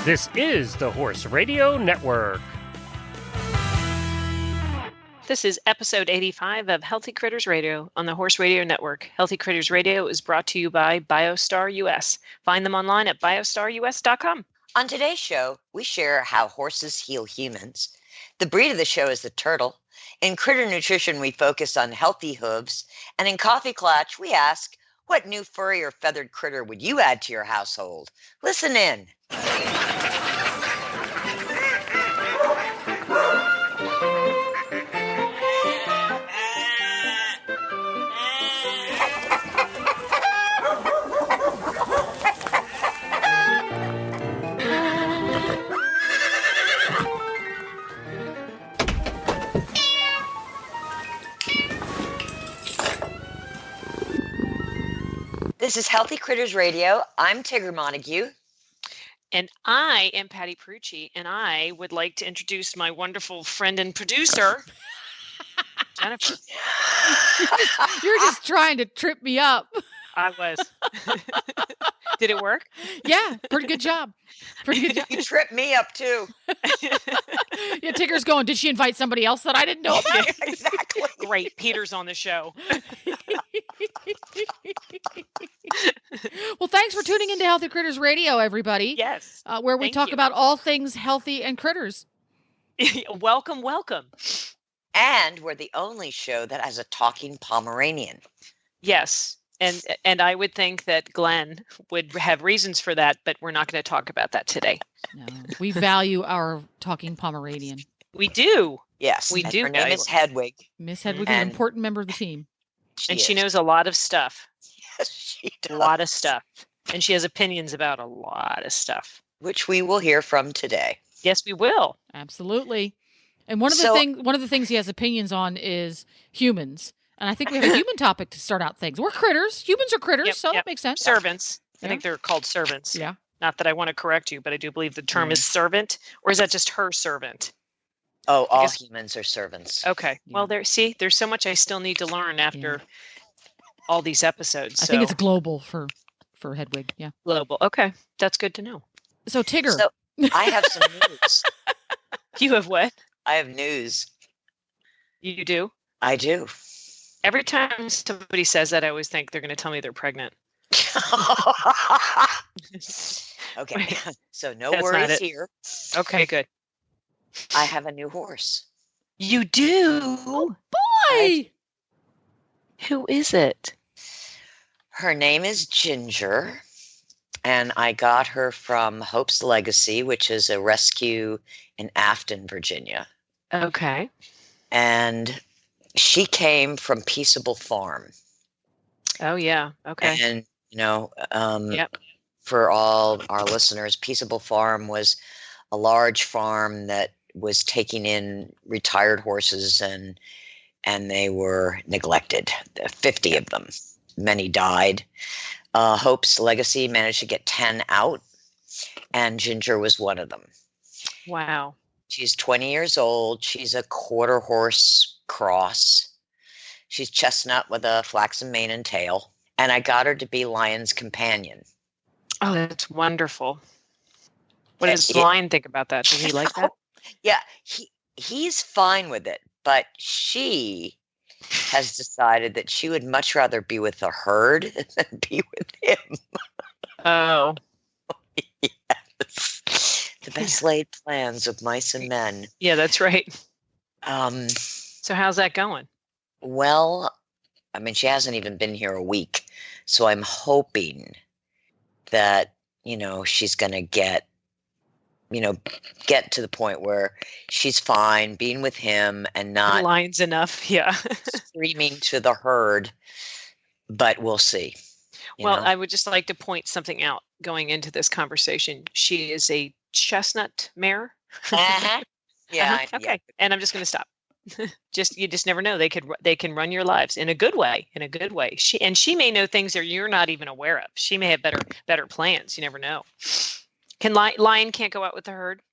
This is the Horse Radio Network. This is episode 85 of Healthy Critters Radio on the Horse Radio Network. Healthy Critters Radio is brought to you by BioStar US. Find them online at biostarus.com. On today's show, we share how horses heal humans. The breed of the show is the turtle. In Critter Nutrition, we focus on healthy hooves. And in Coffee Clutch, we ask, what new furry or feathered critter would you add to your household? Listen in. This is Healthy Critters Radio. I'm Tigger Montague. And I am Patty Perucci, and I would like to introduce my wonderful friend and producer, Jennifer. You're just trying to trip me up. I was. Did it work? Yeah, pretty good job. Pretty good job. You tripped me up too. Yeah, Tigger's going, did she invite somebody else that I didn't know about? Yeah, exactly. Great. Peter's on the show. Well, thanks for tuning into Healthy Critters Radio, everybody. Yes. Where we talk about all things healthy and critters. Welcome, welcome. And we're the only show that has a talking Pomeranian. Yes. And I would think that Glenn would have reasons for that, but we're not going to talk about that today. No, we value our talking Pomeranian. We do. Yes. We do. Her name is Hedwig. Miss Hedwig is an important member of the team. She knows a lot of stuff. Yes, she does. A lot of stuff. And she has opinions about a lot of stuff. Which we will hear from today. Yes, we will. Absolutely. And one of the things he has opinions on is humans. And I think we have a human topic to start out things. We're critters. Humans are critters, so that makes sense. Servants. Yeah. I think they're called servants. Yeah. Not that I want to correct you, but I do believe the term is servant. Or is that just her servant? Oh, all humans are servants. Okay. Yeah. Well, there's so much I still need to learn after all these episodes. I think it's global for Hedwig. Yeah. Global. Okay. That's good to know. So Tigger. So I have some news. You have what? I have news. You do? I do. Every time somebody says that, I always think they're going to tell me they're pregnant. Okay. Wait, so no that's not worries it. here. Okay, good. I have a new horse. You do? Oh, boy! Who is it? Her name is Ginger, and I got her from Hope's Legacy, which is a rescue in Afton, Virginia. Okay. And she came from Peaceable Farm. Oh, yeah. Okay. And, Yep. for all our listeners, Peaceable Farm was a large farm that was taking in retired horses, and they were neglected. 50 of them. Many died. Hope's Legacy managed to get 10 out, and Ginger was one of them. Wow. She's 20 years old. She's a quarter horse cross. She's chestnut with a flaxen mane and tail. And I got her to be Lion's companion. Oh, that's wonderful. What does Lion think about that? Does he like that? Yeah, he's fine with it. But she has decided that she would much rather be with the herd than be with him. Oh. Yes. The best laid plans of mice and men. Yeah, that's right. Um, So how's that going? Well, I mean, she hasn't even been here a week. So I'm hoping that, she's going to get to the point where she's fine being with him and not Lion's enough. Yeah. screaming to the herd, but we'll see. Well, I would just like to point something out going into this conversation. She is a chestnut mare. Uh-huh. Yeah. Uh-huh. Okay. And I'm just going to stop. You just never know. They can run your lives in a good way. She may know things that you're not even aware of. She may have better plans. You never know. Lion can't go out with the herd?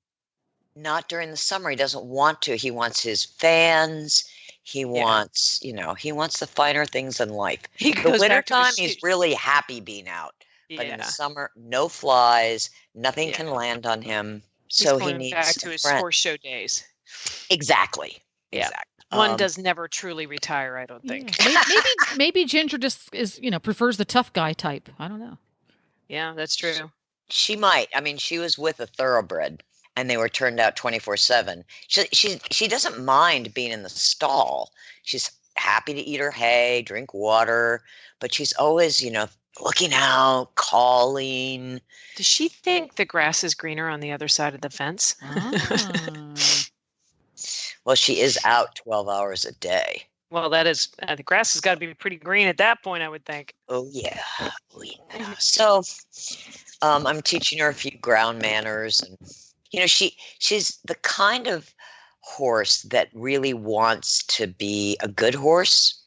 Not during the summer. He doesn't want to. He wants his fans. He wants, he wants the finer things in life. He The goes back to wintertime, his he's really happy being out. But in the Yeah. summer, no flies, nothing Yeah. can land on him. He's So he going needs back a to his friend. horse show days. Exactly. Yeah. Exactly. One does never truly retire, I don't think. Yeah. Maybe Ginger just is, prefers the tough guy type. I don't know. Yeah, that's true. She might. I mean, she was with a thoroughbred, and they were turned out 24/7. She doesn't mind being in the stall. She's happy to eat her hay, drink water, but she's always, looking out, calling. Does she think the grass is greener on the other side of the fence? Well, she is out 12 hours a day. Well, that is the grass has got to be pretty green at that point, I would think. Oh yeah. So, I'm teaching her a few ground manners, and she's the kind of horse that really wants to be a good horse.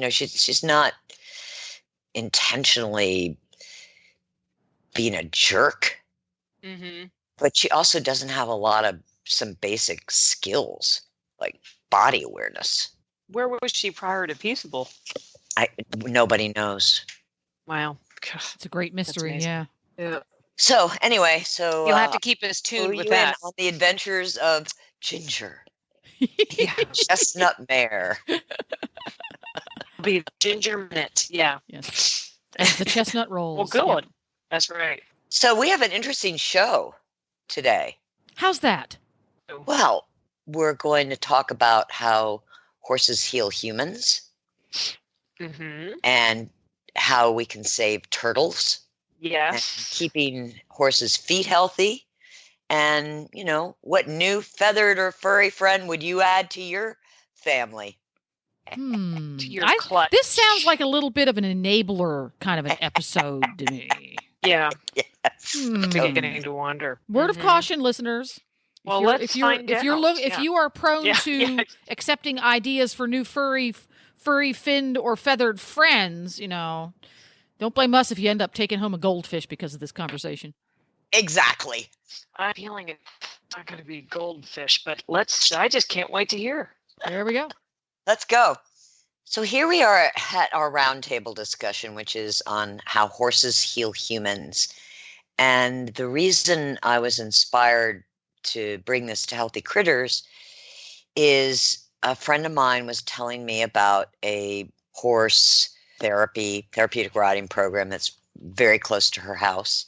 She's not intentionally being a jerk, but she also doesn't have some basic skills like body awareness. Where was she prior to Peaceable? Nobody knows. Wow. It's a great mystery. Yeah. So anyway, you'll have to keep us tuned with that. On the adventures of Ginger, chestnut mare. Be Ginger Minute. Yeah. Yes. As the chestnut rolls. Well, good. Yep. That's right. So we have an interesting show today. How's that? Well, we're going to talk about how horses heal humans, and how we can save turtles. Yes. Keeping horses' feet healthy. And, what new feathered or furry friend would you add to your family? To your clutch. This sounds like a little bit of an enabler kind of an episode to me. Yeah. Yes. Beginning to wonder. Word of caution, listeners. Well, let's find out. If you are prone to accepting ideas for new furry, finned, or feathered friends, don't blame us if you end up taking home a goldfish because of this conversation. Exactly. I'm feeling it's not going to be goldfish, but I just can't wait to hear. There we go. Let's go. So here we are at our roundtable discussion, which is on how horses heal humans. And the reason I was inspired to bring this to Healthy Critters is a friend of mine was telling me about a horse therapeutic riding program that's very close to her house.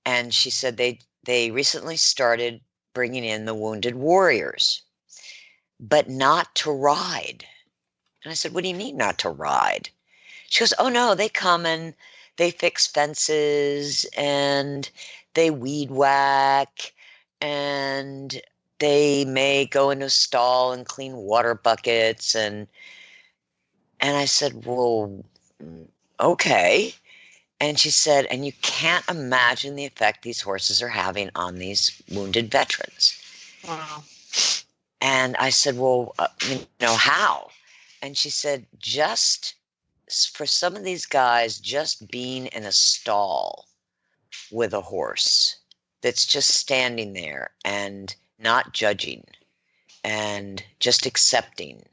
And she said they recently started bringing in the wounded warriors, but not to ride. And I said, what do you mean not to ride? She goes, oh no, they come and they fix fences and they weed whack and they may go into a stall and clean water buckets. And I said, well, okay. And she said, and you can't imagine the effect these horses are having on these wounded veterans. Wow. And I said, well, how? And she said, just for some of these guys, just being in a stall with a horse that's just standing there and not judging and just accepting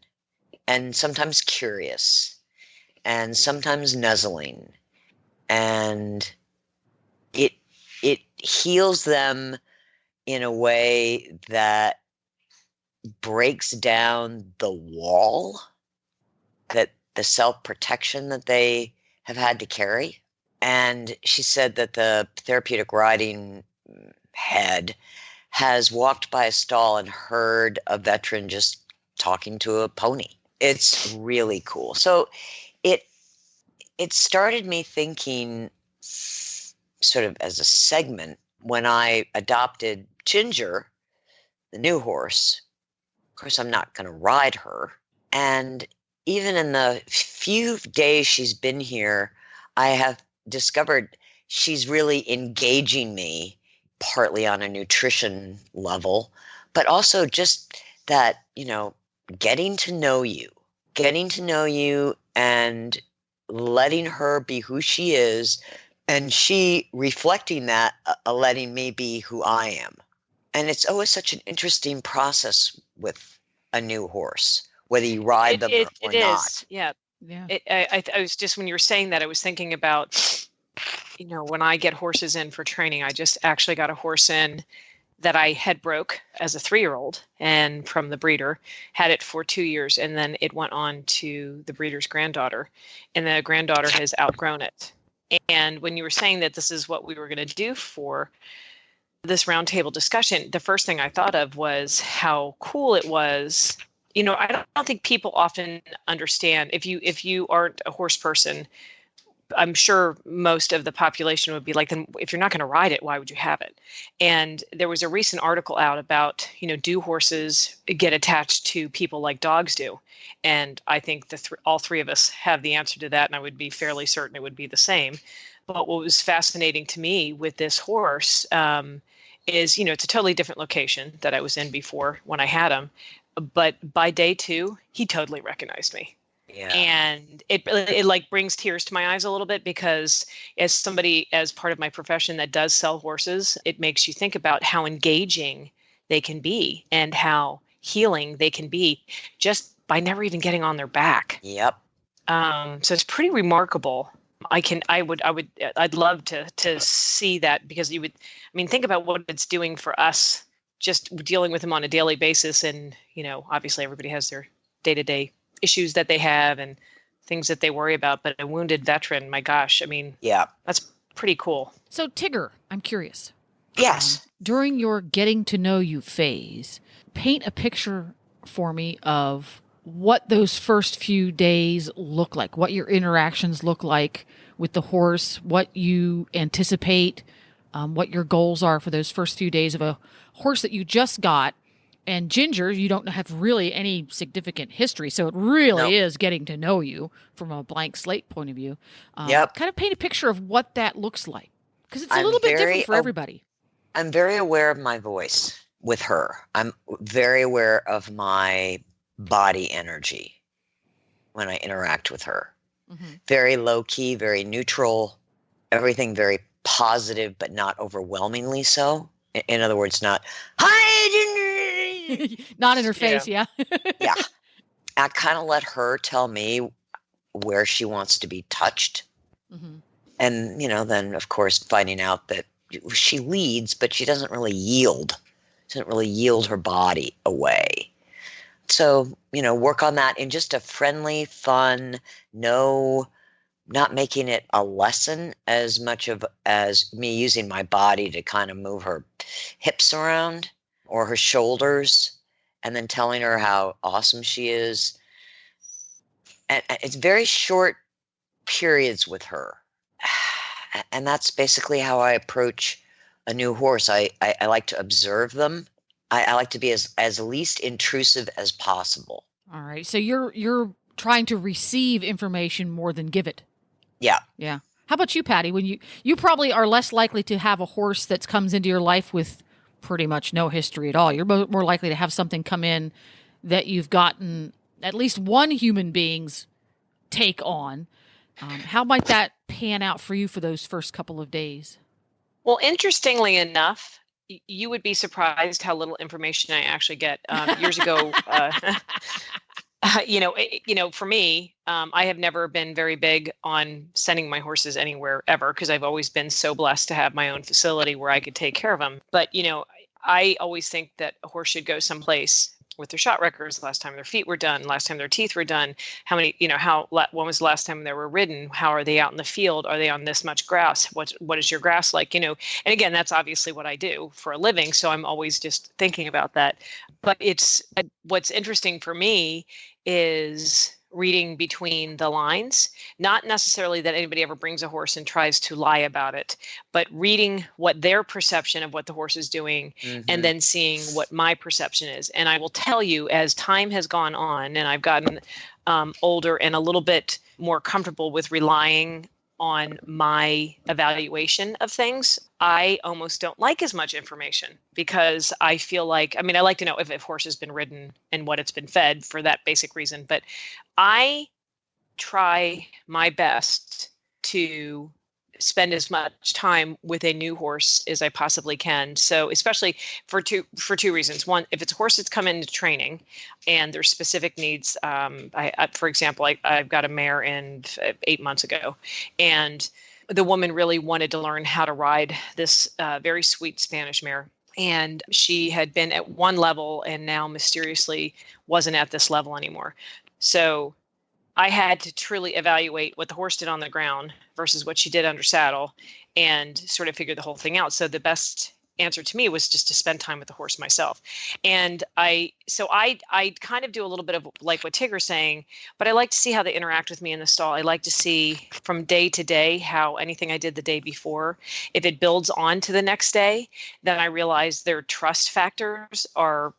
and sometimes curious and sometimes nuzzling, and it heals them in a way that breaks down the wall, that the self-protection that they have had to carry. And she said that the therapeutic riding head has walked by a stall and heard a veteran just talking to a pony. It's really cool. So it started me thinking, sort of as a segment, when I adopted Ginger, the new horse. Of course, I'm not going to ride her. And even in the few days she's been here, I have discovered she's really engaging me, partly on a nutrition level, but also just that, getting to know you and letting her be who she is, and she reflecting that, letting me be who I am. And it's always such an interesting process with a new horse, whether you ride them or not. Yeah. I was just, when you were saying that, I was thinking about when I get horses in for training, I just actually got a horse in that I had broke as a 3-year-old and from the breeder, had it for 2 years. And then it went on to the breeder's granddaughter, and the granddaughter has outgrown it. And when you were saying that this is what we were going to do for this roundtable discussion, the first thing I thought of was how cool it was. I don't think people often understand, if you aren't a horse person, I'm sure most of the population would be like, then if you're not going to ride it, why would you have it? And there was a recent article out about, do horses get attached to people like dogs do? And I think all three of us have the answer to that, and I would be fairly certain it would be the same. But what was fascinating to me with this horse is, it's a totally different location that I was in before when I had him. But by day 2, he totally recognized me. Yeah. And it like brings tears to my eyes a little bit, because as somebody, as part of my profession that does sell horses, it makes you think about how engaging they can be and how healing they can be just by never even getting on their back. Yep. So it's pretty remarkable. I'd love to see that, because think about what it's doing for us, just dealing with them on a daily basis. And, obviously everybody has their day-to-day issues that they have and things that they worry about, but a wounded veteran, my gosh, yeah, that's pretty cool. So Tigger, I'm curious. Yes. During your getting to know you phase, paint a picture for me of what those first few days look like, what your interactions look like with the horse, what you anticipate, what your goals are for those first few days of a horse that you just got. And Ginger, you don't have really any significant history, so it really is getting to know you from a blank slate point of view. Yep. Kind of paint a picture of what that looks like, because it's a little bit different for everybody. I'm very aware of my voice with her. I'm very aware of my body energy when I interact with her. Mm-hmm. Very low key, very neutral, everything very positive, but not overwhelmingly so. In other words, not, hi, Ginger. Not in her face, yeah. Yeah. I kind of let her tell me where she wants to be touched. Mm-hmm. And, then, of course, finding out that she leads, but she doesn't really yield. She doesn't really yield her body away. So, work on that in just a friendly, fun, not making it a lesson as much as me using my body to kind of move her hips around or her shoulders, and then telling her how awesome she is. And it's very short periods with her. And that's basically how I approach a new horse. I like to observe them. I like to be as least intrusive as possible. All right. So you're trying to receive information more than give it. Yeah. Yeah. How about you, Patty? When you probably are less likely to have a horse that comes into your life with pretty much no history at all. You're more likely to have something come in that you've gotten at least one human being's take on. How might that pan out for you for those first couple of days? Well, interestingly enough, you would be surprised how little information I actually get. Years ago, for me, I have never been very big on sending my horses anywhere ever, because I've always been so blessed to have my own facility where I could take care of them. But, I always think that a horse should go someplace with their shot records, last time their feet were done, last time their teeth were done, when was the last time they were ridden? How are they out in the field? Are they on this much grass? What is your grass like? And again, that's obviously what I do for a living. So I'm always just thinking about that. But what's interesting for me is reading between the lines, not necessarily that anybody ever brings a horse and tries to lie about it, but reading what their perception of what the horse is doing, mm-hmm. and then seeing what my perception is. And I will tell you, as time has gone on and I've gotten older and a little bit more comfortable with relying on my evaluation of things, I almost don't like as much information, because I feel like, I like to know if a horse has been ridden and what it's been fed for that basic reason. But I try my best to spend as much time with a new horse as I possibly can. So especially for two reasons. One, if it's a horse that's come into training and there's specific needs, for example, I've got a mare in 8 months ago, and the woman really wanted to learn how to ride this very sweet Spanish mare. And she had been at one level and now mysteriously wasn't at this level anymore. So I had to truly evaluate what the horse did on the ground versus what she did under saddle and sort of figure the whole thing out. So the best answer to me was just to spend time with the horse myself. And I kind of do a little bit of like what Tigger's saying, but I like to see how they interact with me in the stall. I like to see from day to day how anything I did the day before, if it builds on to the next day, then I realize their trust factors are,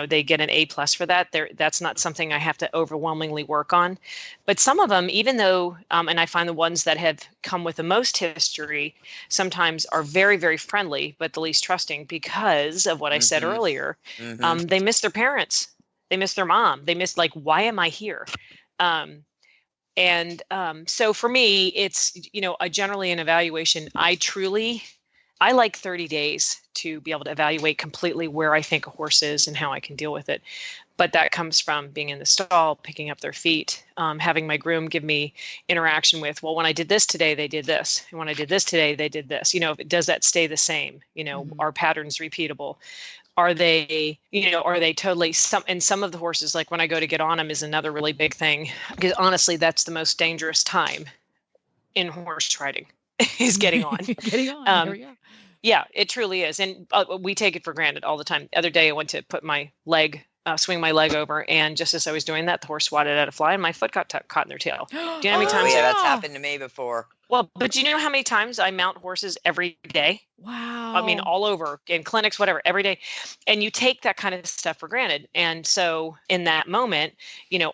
they get an A+ for that. That's not something I have to overwhelmingly work on. But some of them, even though, and I find the ones that have come with the most history sometimes are very, very friendly, but the least trusting because of what I said earlier. They miss their parents. They miss their mom. They miss, like, why am I here? So for me, it's, generally an evaluation. I like 30 days to be able to evaluate completely where I think a horse is and how I can deal with it. But that comes from being in the stall, picking up their feet, having my groom give me interaction with, well, when I did this today, they did this. And when I did this today, they did this. Does that stay the same? Are patterns repeatable? Are they totally and some of the horses, like when I go to get on them is another really big thing, because honestly, that's the most dangerous time in horse riding is getting on. Getting on. There we go. Yeah, it truly is. And we take it for granted all the time. The other day I went to put my leg, swing my leg over. And just as I was doing that, the horse swatted at a fly and my foot got caught in their tail. Do you know how many times? Yeah, that's happened to me before. Well, but do you know how many times I mount horses every day? Wow. I mean, all over in clinics, whatever, every day. And you take that kind of stuff for granted. And so in that moment,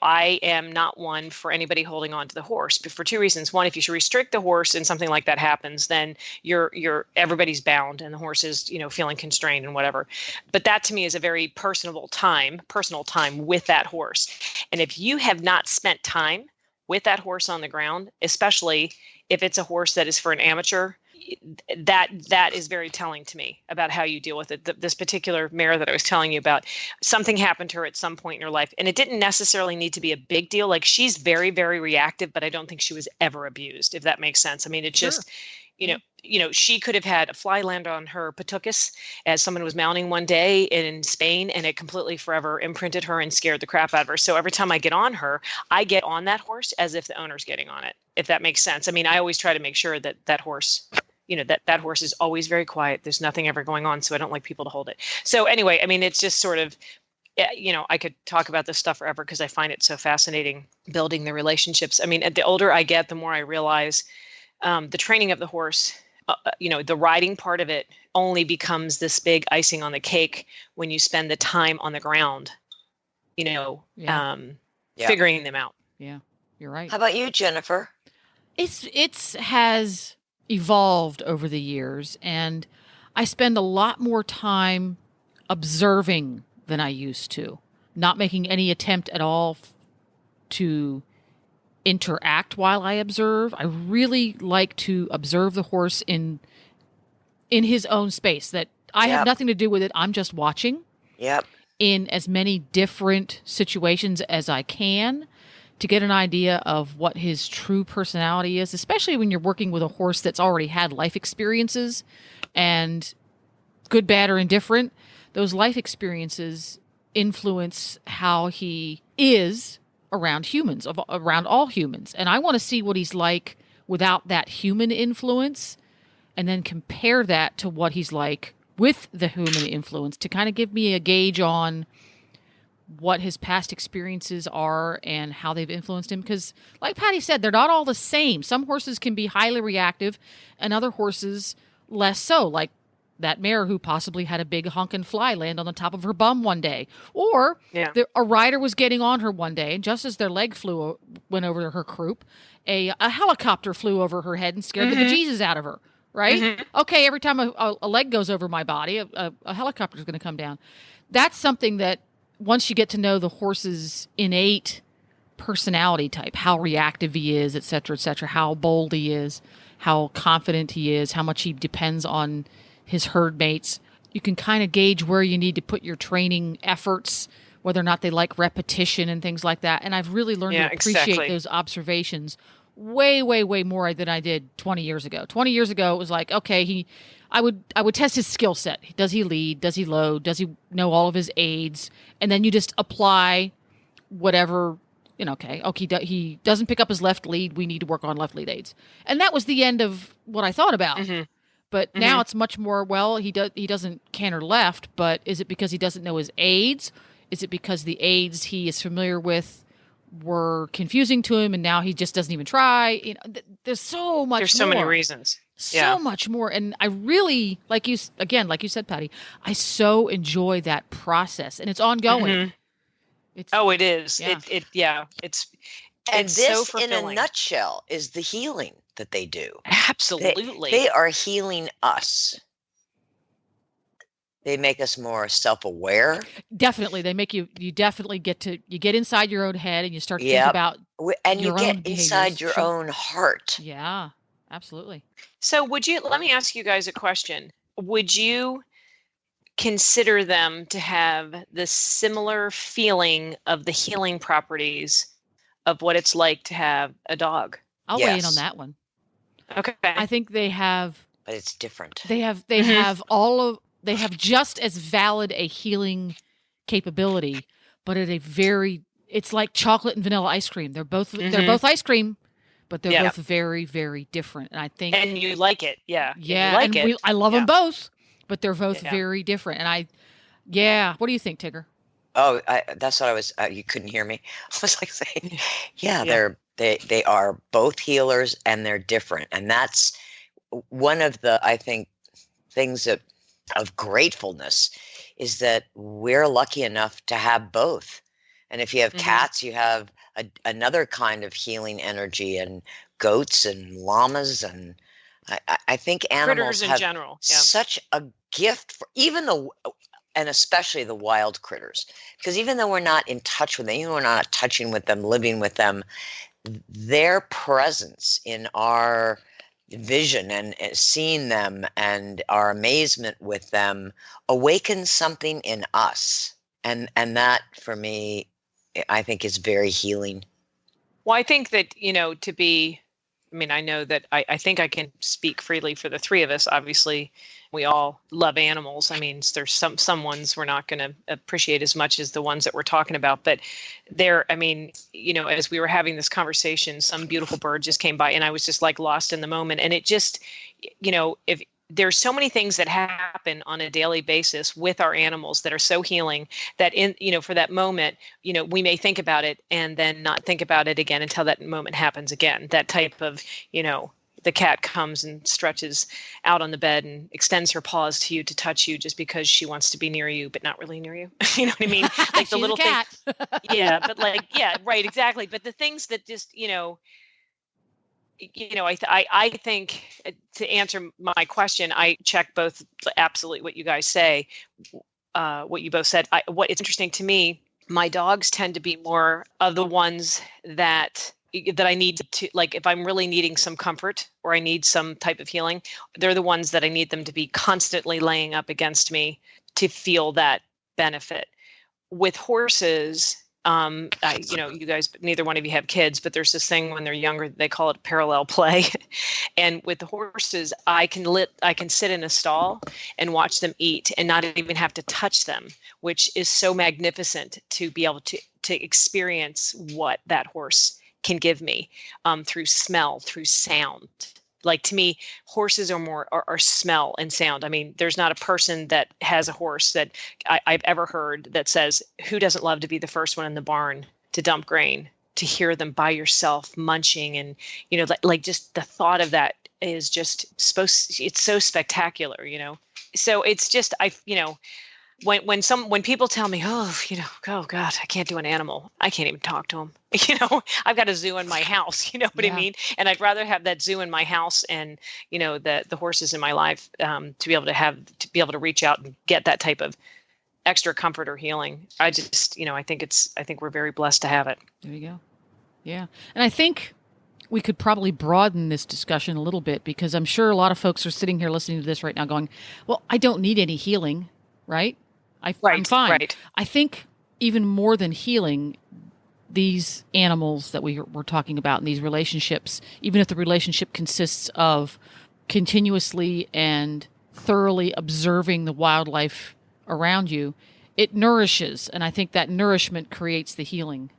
I am not one for anybody holding on to the horse, but for two reasons. One, if you should restrict the horse and something like that happens, then everybody's bound and the horse is, feeling constrained and whatever. But that to me is a very personal time with that horse. And if you have not spent time with that horse on the ground, especially if it's a horse that is for an amateur, that is very telling to me about how you deal with it. This particular mare that I was telling you about, something happened to her at some point in her life, and it didn't necessarily need to be a big deal. Like, she's very, very reactive, but I don't think she was ever abused, if that makes sense. I mean, it just, she could have had a fly land on her patucus as someone was mounting one day in Spain, and it completely forever imprinted her and scared the crap out of her. So every time I get on her, I get on that horse as if the owner's getting on it, if that makes sense. I mean, I always try to make sure that horse, that horse is always very quiet. There's nothing ever going on. So I don't like people to hold it. So anyway, I mean, it's just sort of, I could talk about this stuff forever because I find it so fascinating building the relationships. I mean, the older I get, the more I realize the training of the horse, the riding part of it only becomes this big icing on the cake when you spend the time on the ground, figuring them out. Yeah, you're right. How about you, Jennifer? It's has evolved over the years, and I spend a lot more time observing than I used to, not making any attempt at all to interact while I observe. I really like to observe the horse in his own space, that I have nothing to do with it. I'm just watching. Yep. In as many different situations as I can, to get an idea of what his true personality is, especially when you're working with a horse that's already had life experiences, and good, bad, or indifferent. Those life experiences influence how he is around humans, around all humans. And I want to see what he's like without that human influence, and then compare that to what he's like with the human influence to kind of give me a gauge on what his past experiences are and how they've influenced him. Because like Patty said, they're not all the same. Some horses can be highly reactive and other horses less so, like that mare who possibly had a big honkin' fly land on the top of her bum one day. Or a rider was getting on her one day, and just as their leg went over her croup, a helicopter flew over her head and scared the bejesus out of her. Right? Mm-hmm. Okay, every time a leg goes over my body, a helicopter is going to come down. That's something that once you get to know the horse's innate personality type, how reactive he is, et cetera, how bold he is, how confident he is, how much he depends on his herd mates, you can kind of gauge where you need to put your training efforts, whether or not they like repetition and things like that. And I've really learned to appreciate those observations way, way, way more than I did 20 years ago. 20 years ago, it was like, okay, I would test his skill set. Does he lead? Does he load? Does he know all of his aids? And then you just apply whatever, okay, he doesn't pick up his left lead. We need to work on left lead aids. And that was the end of what I thought about. Mm-hmm. But now it's much more, well, he doesn't canter left, but is it because he doesn't know his aids? Is it because the aids he is familiar with were confusing to him and now he just doesn't even try? There's so much more. There's so many reasons. So much more. And I really, like you said, Patty, I so enjoy that process, and it's ongoing. Mm-hmm. It is. Yeah. It's this, so in a fulfilling. nutshell, is the healing that they do. Absolutely. They are healing us. They make us more self-aware. Definitely. They make you definitely get inside your own head and you start to think about and your you own get inside your own heart. Yeah, absolutely. So let me ask you guys a question. Would you consider them to have the similar feeling of the healing properties of what it's like to have a dog? I'll weigh in on that one. Okay. I think they have, but it's different. They have they have just as valid a healing capability, but at it's like chocolate and vanilla ice cream. They're both ice cream, but they're both very, very different. And I think, and you like it. Yeah. Yeah. I love them both, but they're both very different. And what do you think, Tigger? Oh, that's what I was, you couldn't hear me. I was like saying, they are both healers and they're different. And that's one of the, I think, things of gratefulness is that we're lucky enough to have both. And if you have cats, you have another kind of healing energy, and goats and llamas. And I think animals critters in have general. such a gift for and especially the wild critters, because even though we're not in touch with them, even though we're not touching with them, living with them, their presence in our vision and seeing them and our amazement with them awakens something in us. And that, for me, I think is very healing. Well, I think that, I know that I think I can speak freely for the three of us. Obviously, we all love animals. I mean, there's some ones we're not going to appreciate as much as the ones that we're talking about. But as we were having this conversation, some beautiful bird just came by and I was just like lost in the moment. And it just, if there's so many things that happen on a daily basis with our animals that are so healing that for that moment, we may think about it and then not think about it again until that moment happens again. That type of, the cat comes and stretches out on the bed and extends her paws to you to touch you just because she wants to be near you, but not really near you. You know what I mean? Like the little cat. thing. Yeah, but right, exactly. But the things that just, I think to answer my question, I check both absolutely what you guys say, what you both said. What it's interesting to me, my dogs tend to be more of the ones that I need to, like, if I'm really needing some comfort or I need some type of healing, they're the ones that I need them to be constantly laying up against me to feel that benefit. With horses, you guys, neither one of you have kids, but there's this thing when they're younger, they call it parallel play. And with the horses, I can sit in a stall and watch them eat and not even have to touch them, which is so magnificent to be able to experience what that horse can give me through smell, through sound. Like, to me, horses are more are smell and sound. I mean, there's not a person that has a horse that I've ever heard that says, who doesn't love to be the first one in the barn to dump grain, to hear them by yourself munching, and like just the thought of that is just it's so spectacular. So it's just when people tell me, oh God, I can't do an animal, I can't even talk to them. I've got a zoo in my house, you know what I mean? And I'd rather have that zoo in my house and, the horses in my life, to be able to reach out and get that type of extra comfort or healing. I just, I think we're very blessed to have it. There you go. Yeah. And I think we could probably broaden this discussion a little bit, because I'm sure a lot of folks are sitting here listening to this right now going, well, I don't need any healing, right? I'm fine. Right. I think even more than healing, these animals that we're talking about in these relationships, even if the relationship consists of continuously and thoroughly observing the wildlife around you, it nourishes. And I think that nourishment creates the healing.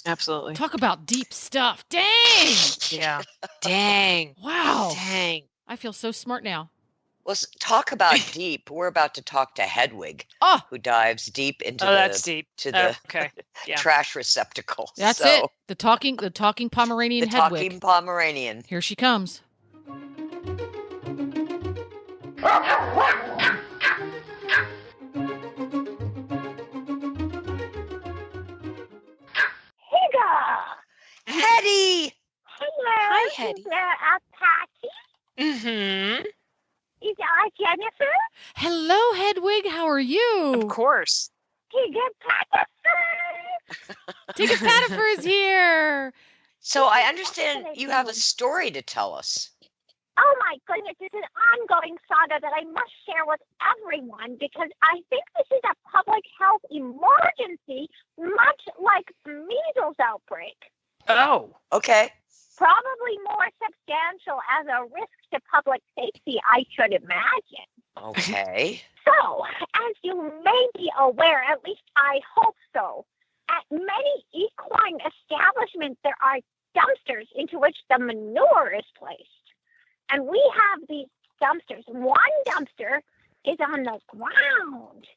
Absolutely. Talk about deep stuff. Dang! Yeah. Dang. Wow. Dang. I feel so smart now. Well, talk about deep. We're about to talk to Hedwig, who dives deep into that's deep. to the Okay. Yeah. trash receptacle. That's it. The talking Pomeranian the Hedwig. talking Pomeranian. Here she comes. Hetty! Hello. Hi, Hetty. Is there a Patty? Mm-hmm. Is there a Jennifer? Hello, Hedwig. How are you? Of course. Tigger Patterson. Tigger Patterson is here. So I understand you have a story to tell us. Oh my goodness, it's an ongoing saga that I must share with everyone because I think this is a public health emergency, much like the measles outbreak. Oh. Okay. Probably more substantial as a risk to public safety, I should imagine. Okay. So, as you may be aware, at least I hope so, at many equine establishments there are dumpsters into which the manure is placed. And we have these dumpsters. One dumpster is on the ground.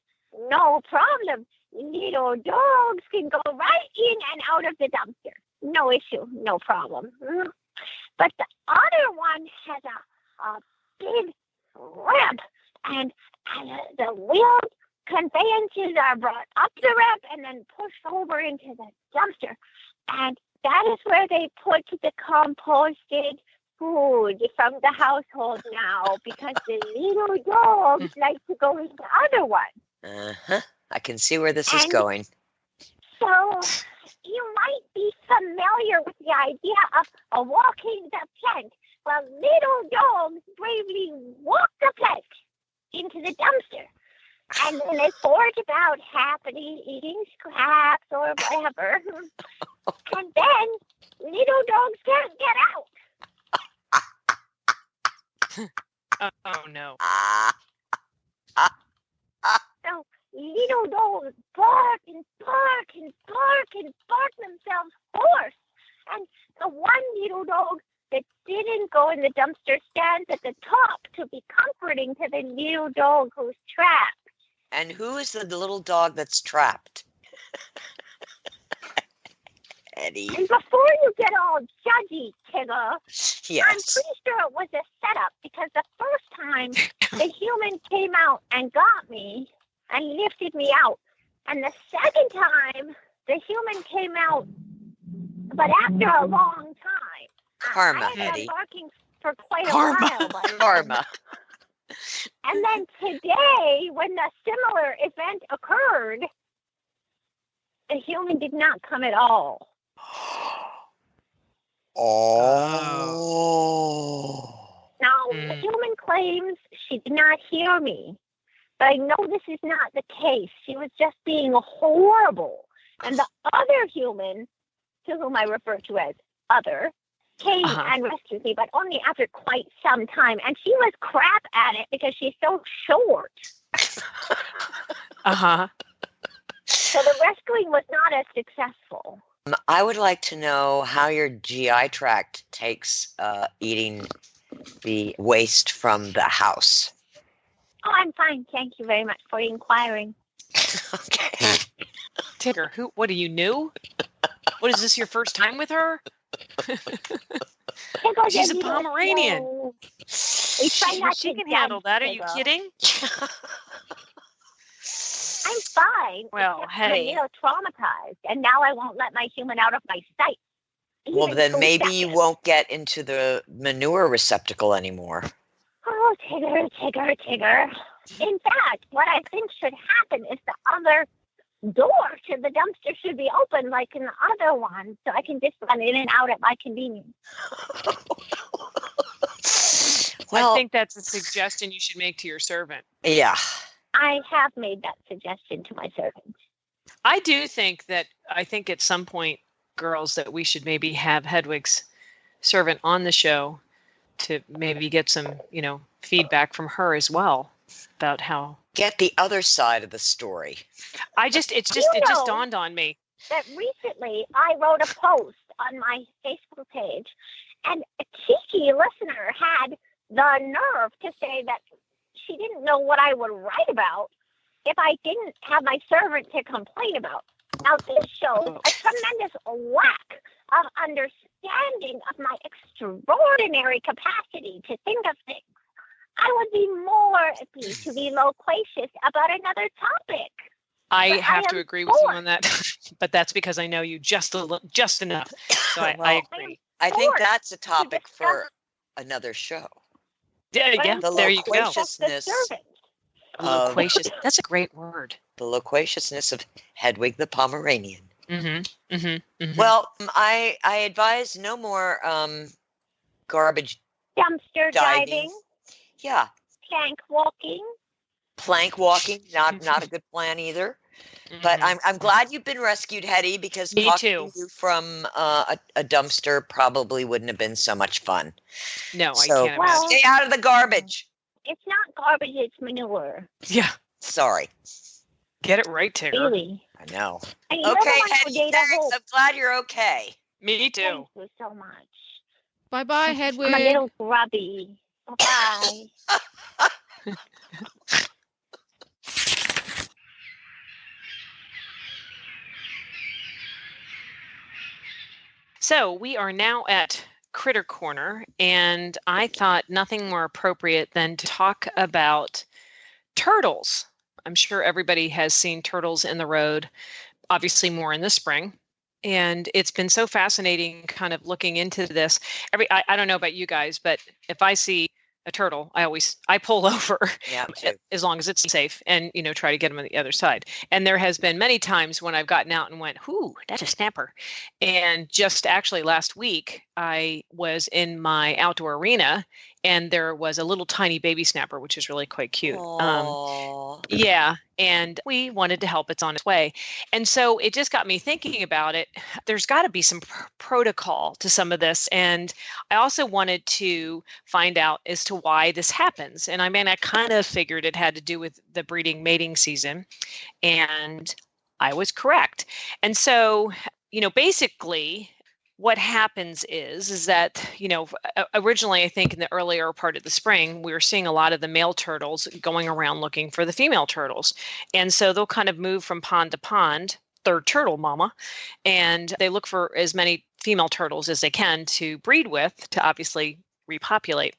No problem. Little dogs can go right in and out of the dumpster. No issue, no problem. But the other one has a big ramp, and the wheeled conveyances are brought up the ramp and then pushed over into the dumpster. And that is where they put the composted food from the household now, because the little dogs like to go in the other one. Uh-huh. I can see where this is going. So you might be familiar with the idea of walking the plank. Well, little dogs bravely walk the plank into the dumpster. And then they forage about happily eating scraps or whatever. And then little dogs can't get out. Oh, no. So little dogs bark and bark and bark and bark themselves hoarse. And the one little dog that didn't go in the dumpster stands at the top to be comforting to the little dog who's trapped. And who is the little dog that's trapped? Eddie. And before you get all judgy, Tigger, Yes. I'm pretty sure it was a setup, because the first time the human came out and got me and lifted me out. And the second time the human came out, but after a long time. Karma, I had Eddie. been barking for quite a while. But Karma. And then today, when the similar event occurred, the human did not come at all. Oh. Now, the human claims she did not hear me, but I know this is not the case. She was just being horrible. And the other human, to whom I refer to as other, came and rescued me, but only after quite some time. And she was crap at it because she's so short. So the rescuing was not as successful. I would like to know how your GI tract takes eating the waste from the house. Oh, I'm fine. Thank you very much for inquiring. Okay. Tigger, what are you new? What is this, your first time with her? She's a Pomeranian. She can handle that. Are you kidding? I'm fine. Well, I'm a little traumatized, and now I won't let my human out of my sight. Well, then maybe you won't get into the manure receptacle anymore. Oh, Tigger, Tigger, Tigger. In fact, what I think should happen is the other door to the dumpster should be open like in the other one, so I can just run in and out at my convenience. Well, I think that's a suggestion you should make to your servant. Yeah. I have made that suggestion to my servant. I do think that I think at some point, girls, that we should maybe have Hedwig's servant on the show to maybe get some, feedback from her as well about how. Get the other side of the story. It just dawned on me that recently I wrote a post on my Facebook page, and a cheeky listener had the nerve to say that she didn't know what I would write about if I didn't have my servant to complain about. Now, this shows a tremendous lack of understanding of my extraordinary capacity to think of things. I would be more happy to be loquacious about another topic. I have to agree with you on that, but that's because I know you just enough. So I agree. I think that's a topic for another show. Yeah, there you go. Loquaciousness. Loquacious. That's a great word. The loquaciousness of Hedwig the Pomeranian. Mm-hmm. Mm-hmm. Mm-hmm. Well, I advise no more garbage dumpster diving. Yeah. Plank walking, not a good plan either. Mm-hmm. But I'm glad you've been rescued, Hetty, because talking to you from a dumpster probably wouldn't have been so much fun. No, I can't imagine. Stay out of the garbage. It's not garbage, it's manure. Yeah. Sorry. Get it right, Tigger. Really? I know. And okay, Hetty, thanks. I'm glad you're okay. Me too. Thank you so much. Bye-bye, Hedwig. I'm a little grubby. Bye. So we are now at Critter Corner, and I thought nothing more appropriate than to talk about turtles. I'm sure everybody has seen turtles in the road, obviously more in the spring. And it's been so fascinating kind of looking into this. I don't know about you guys, but if I see a turtle, I pull over as long as it's safe and, try to get them on the other side. And there has been many times when I've gotten out and went, "Ooh, that's a snapper." And just actually last week, I was in my outdoor arena and there was a little tiny baby snapper, which is really quite cute. Yeah. And we wanted to help. It's on its way. And so it just got me thinking about it. There's got to be some protocol to some of this. And I also wanted to find out as to why this happens. And I kind of figured it had to do with the breeding mating season. And I was correct. And so, basically, what happens is that, originally, I think in the earlier part of the spring, we were seeing a lot of the male turtles going around looking for the female turtles. And so they'll kind of move from pond to pond, third turtle mama, and they look for as many female turtles as they can to breed with, to obviously repopulate.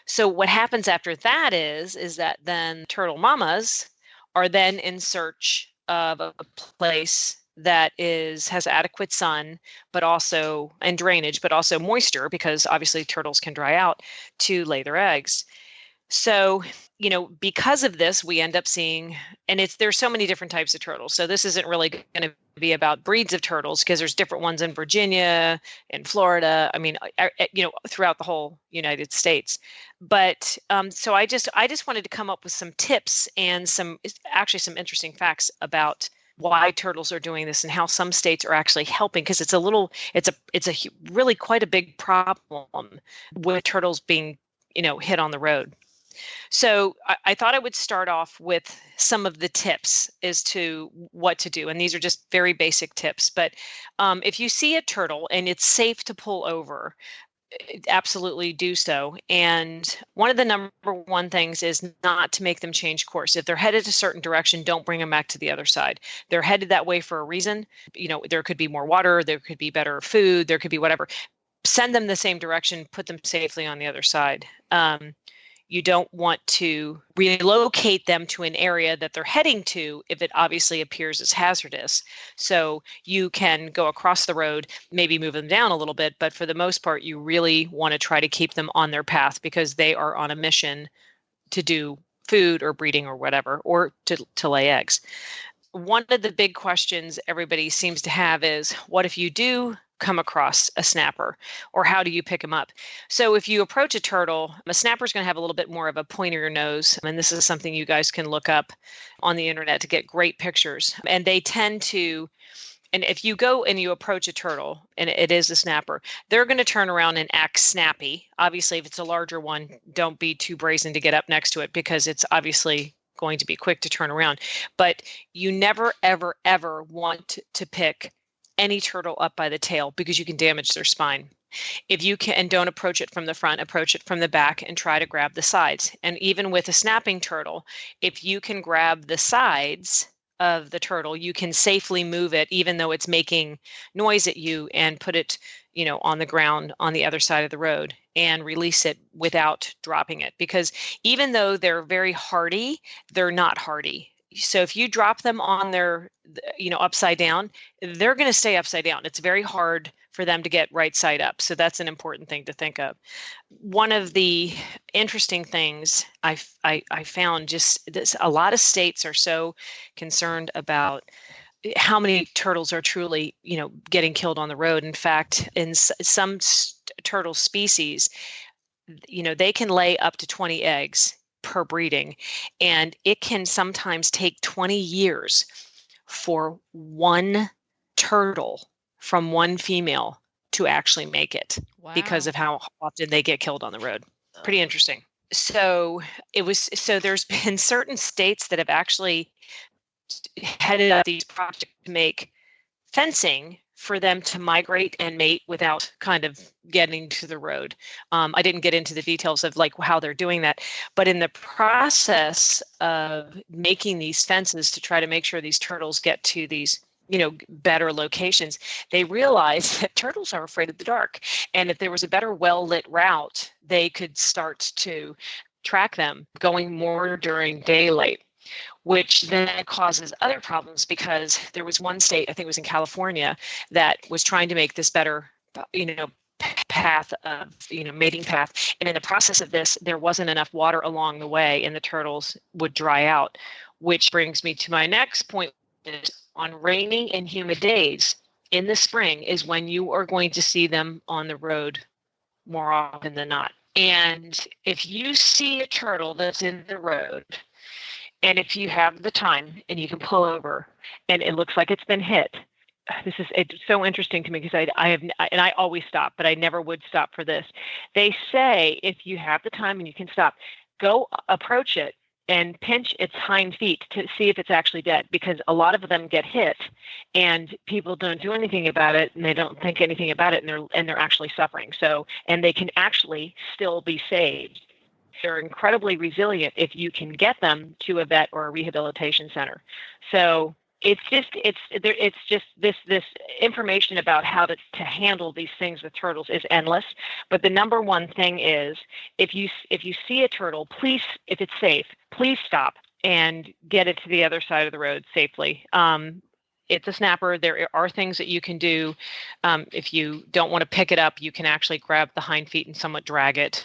So what happens after that is that then turtle mamas are then in search of a place that has adequate sun, but also and drainage, but also moisture, because obviously turtles can dry out, to lay their eggs. So, because of this, we end up seeing, and there's so many different types of turtles. So this isn't really going to be about breeds of turtles, because there's different ones in Virginia, in Florida. Throughout the whole United States. But so I just wanted to come up with some tips and some interesting facts about why turtles are doing this and how some states are actually helping, because it's a really quite a big problem with turtles being, hit on the road. So I thought I would start off with some of the tips as to what to do. And these are just very basic tips. But if you see a turtle and it's safe to pull over, absolutely do so. And one of the number one things is not to make them change course. If they're headed a certain direction, don't bring them back to the other side. They're headed that way for a reason. There could be more water, there could be better food, there could be whatever. Send them the same direction, put them safely on the other side. You don't want to relocate them to an area that they're heading to if it obviously appears as hazardous. So you can go across the road, maybe move them down a little bit, but for the most part, you really want to try to keep them on their path, because they are on a mission to do food or breeding or whatever, or to lay eggs. One of the big questions everybody seems to have is, what if you do come across a snapper, or how do you pick them up? So if you approach a turtle, a snapper is going to have a little bit more of a pointier nose. And this is something you guys can look up on the internet to get great pictures. And they tend to, and if you go and you approach a turtle and it is a snapper, they're going to turn around and act snappy. Obviously, if it's a larger one, don't be too brazen to get up next to it, because it's obviously going to be quick to turn around. But you never, ever, ever want to pick any turtle up by the tail, because you can damage their spine. If you can, and don't approach it from the front, approach it from the back and try to grab the sides. And even with a snapping turtle, if you can grab the sides of the turtle, you can safely move it, even though it's making noise at you, and put it, on the ground on the other side of the road, and release it without dropping it. Because even though they're very hardy, they're not hardy. So if you drop them on their, upside down, they're going to stay upside down. It's very hard for them to get right side up. So that's an important thing to think of. One of the interesting things I found, just this, a lot of states are so concerned about how many turtles are truly, getting killed on the road. In fact, in some turtle species, they can lay up to 20 eggs per breeding, and it can sometimes take 20 years for one turtle from one female to actually make it. Wow. Because of how often they get killed on the road. Pretty interesting. So there's been certain states that have actually headed up these projects to make fencing for them to migrate and mate without kind of getting to the road. I didn't get into the details of like how they're doing that, but in the process of making these fences to try to make sure these turtles get to these, better locations, they realized that turtles are afraid of the dark. And if there was a better well-lit route, they could start to track them going more during daylight, which then causes other problems, because there was one state, I think it was in California, that was trying to make this better, path of, mating path. And in the process of this, there wasn't enough water along the way, and the turtles would dry out, which brings me to my next point. Is on rainy and humid days in the spring is when you are going to see them on the road more often than not. And if you see a turtle that's in the road, and if you have the time and you can pull over and it looks like it's been hit, it's so interesting to me, because I always stop, but I never would stop for this. They say if you have the time and you can stop, go approach it and pinch its hind feet to see if it's actually dead, because a lot of them get hit and people don't do anything about it, and they don't think anything about it, and they're actually suffering. So, and they can actually still be saved. They're incredibly resilient if you can get them to a vet or a rehabilitation center. So it's just this information about how to handle these things with turtles is endless. But the number one thing is, if you see a turtle, please, if it's safe, please stop and get it to the other side of the road safely. It's a snapper. There are things that you can do. If you don't want to pick it up, you can actually grab the hind feet and somewhat drag it.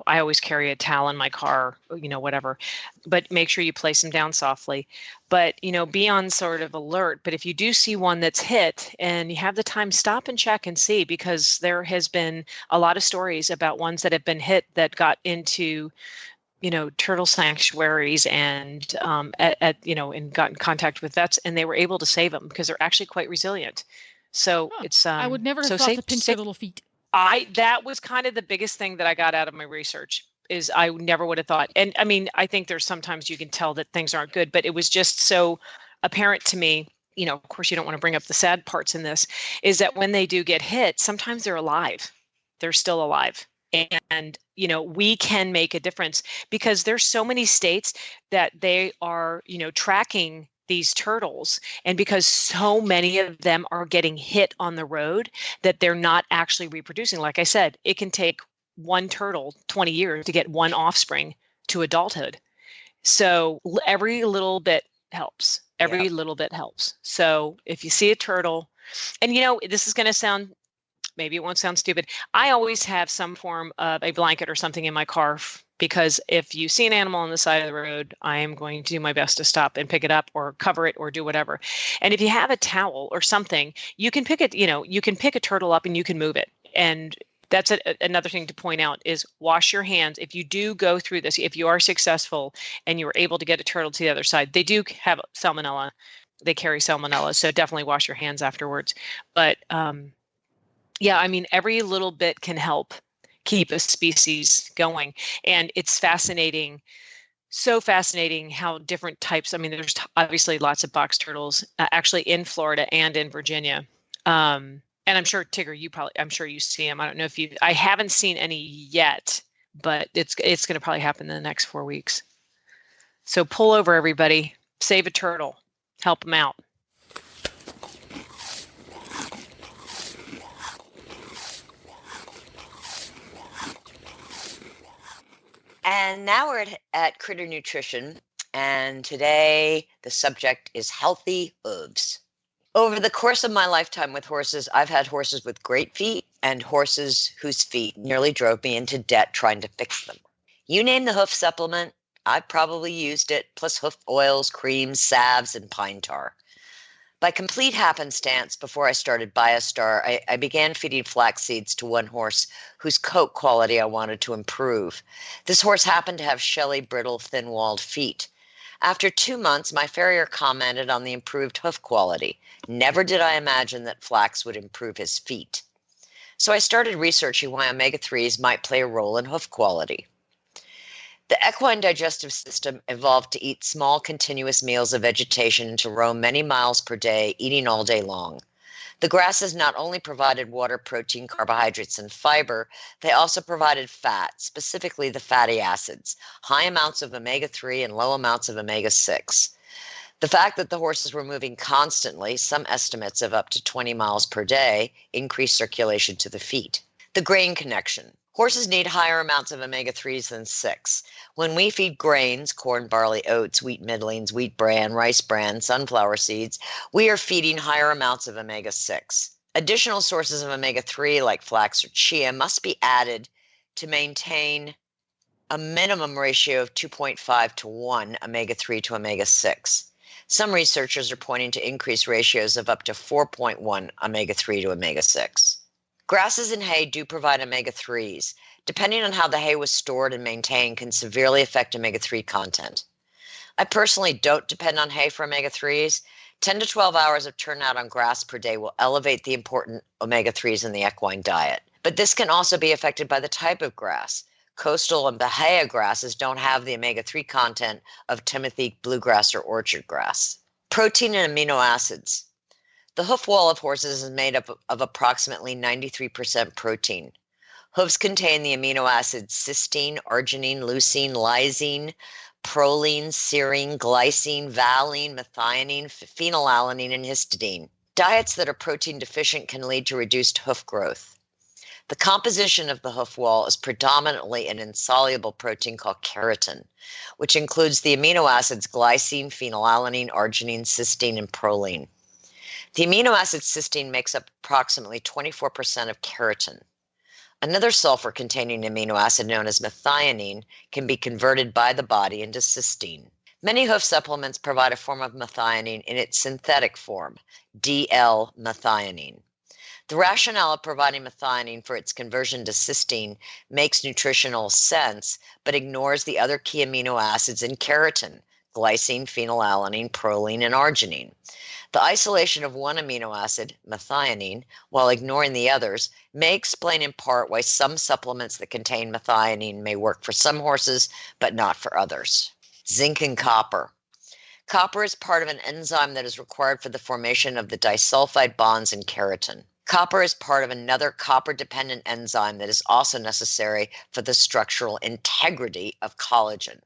I always carry a towel in my car, whatever, but make sure you place them down softly. But, be on sort of alert. But if you do see one that's hit and you have the time, stop and check and see, because there has been a lot of stories about ones that have been hit that got into turtle sanctuaries and and got in contact with vets, and they were able to save them because they're actually quite resilient. So it's I would never have thought to pinch their little feet. That was kind of the biggest thing that I got out of my research, is I never would have thought. And I mean, I think there's sometimes you can tell that things aren't good, but it was just so apparent to me. Of course, you don't want to bring up the sad parts in this, is that when they do get hit, sometimes they're alive. They're still alive. And, we can make a difference, because there's so many states that they are, tracking these turtles. And because so many of them are getting hit on the road, that they're not actually reproducing. Like I said, it can take one turtle 20 years to get one offspring to adulthood. So every little bit helps. Every little bit helps. So if you see a turtle, and this is going to sound, maybe it won't sound stupid, I always have some form of a blanket or something in my car because if you see an animal on the side of the road, I am going to do my best to stop and pick it up or cover it or do whatever. And if you have a towel or something, you can pick it, you can pick a turtle up and you can move it. And that's another thing to point out is wash your hands. If you do go through this, if you are successful and you're able to get a turtle to the other side, they do have salmonella. They carry salmonella. So definitely wash your hands afterwards. But yeah, I mean, every little bit can help keep a species going. And it's fascinating, so fascinating how different types, I mean, there's obviously lots of box turtles actually in Florida and in Virginia. And I'm sure, Tigger, I'm sure you see them. I don't know if I haven't seen any yet, but it's going to probably happen in the next 4 weeks. So pull over, everybody, save a turtle, help them out. And now we're at Critter Nutrition, and today the subject is healthy hooves. Over the course of my lifetime with horses, I've had horses with great feet and horses whose feet nearly drove me into debt trying to fix them. You name the hoof supplement, I've probably used it, plus hoof oils, creams, salves, and pine tar. By complete happenstance, before I started BioStar, I began feeding flax seeds to one horse whose coat quality I wanted to improve. This horse happened to have shelly, brittle, thin-walled feet. After 2 months, my farrier commented on the improved hoof quality. Never did I imagine that flax would improve his feet. So I started researching why omega-3s might play a role in hoof quality. The equine digestive system evolved to eat small, continuous meals of vegetation and to roam many miles per day, eating all day long. The grasses not only provided water, protein, carbohydrates, and fiber, they also provided fat, specifically the fatty acids, high amounts of omega-3 and low amounts of omega-6. The fact that the horses were moving constantly, some estimates of up to 20 miles per day, increased circulation to the feet. The grain connection. Horses need higher amounts of omega-3s than 6. When we feed grains, corn, barley, oats, wheat middlings, wheat bran, rice bran, sunflower seeds, we are feeding higher amounts of omega-6. Additional sources of omega-3 like flax or chia must be added to maintain a minimum ratio of 2.5 to 1 omega-3 to omega-6. Some researchers are pointing to increased ratios of up to 4.1 omega-3 to omega-6. Grasses and hay do provide omega-3s. Depending on how the hay was stored and maintained can severely affect omega-3 content. I personally don't depend on hay for omega-3s. 10 to 12 hours of turnout on grass per day will elevate the important omega-3s in the equine diet. But this can also be affected by the type of grass. Coastal and Bahia grasses don't have the omega-3 content of Timothy bluegrass or orchard grass. Protein and amino acids. The hoof wall of horses is made up of approximately 93% protein. Hooves contain the amino acids cysteine, arginine, leucine, lysine, proline, serine, glycine, valine, methionine, phenylalanine, and histidine. Diets that are protein deficient can lead to reduced hoof growth. The composition of the hoof wall is predominantly an insoluble protein called keratin, which includes the amino acids glycine, phenylalanine, arginine, cysteine, and proline. The amino acid cysteine makes up approximately 24% of keratin. Another sulfur-containing amino acid known as methionine can be converted by the body into cysteine. Many hoof supplements provide a form of methionine in its synthetic form, DL-methionine. The rationale of providing methionine for its conversion to cysteine makes nutritional sense, but ignores the other key amino acids in keratin, glycine, phenylalanine, proline, and arginine. The isolation of one amino acid, methionine, while ignoring the others, may explain in part why some supplements that contain methionine may work for some horses, but not for others. Zinc and copper. Copper is part of an enzyme that is required for the formation of the disulfide bonds in keratin. Copper is part of another copper-dependent enzyme that is also necessary for the structural integrity of collagen.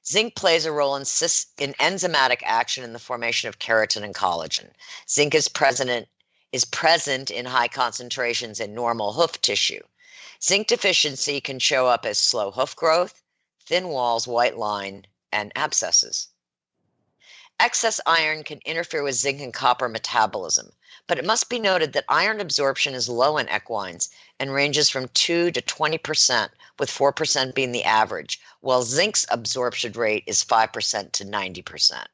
Zinc plays a role in enzymatic action in the formation of keratin and collagen. Zinc is present in high concentrations in normal hoof tissue. Zinc deficiency can show up as slow hoof growth, thin walls, white line, and abscesses. Excess iron can interfere with zinc and copper metabolism, but it must be noted that iron absorption is low in equines and ranges from 2 to 20%, with 4% being the average, while zinc's absorption rate is 5% to 90%.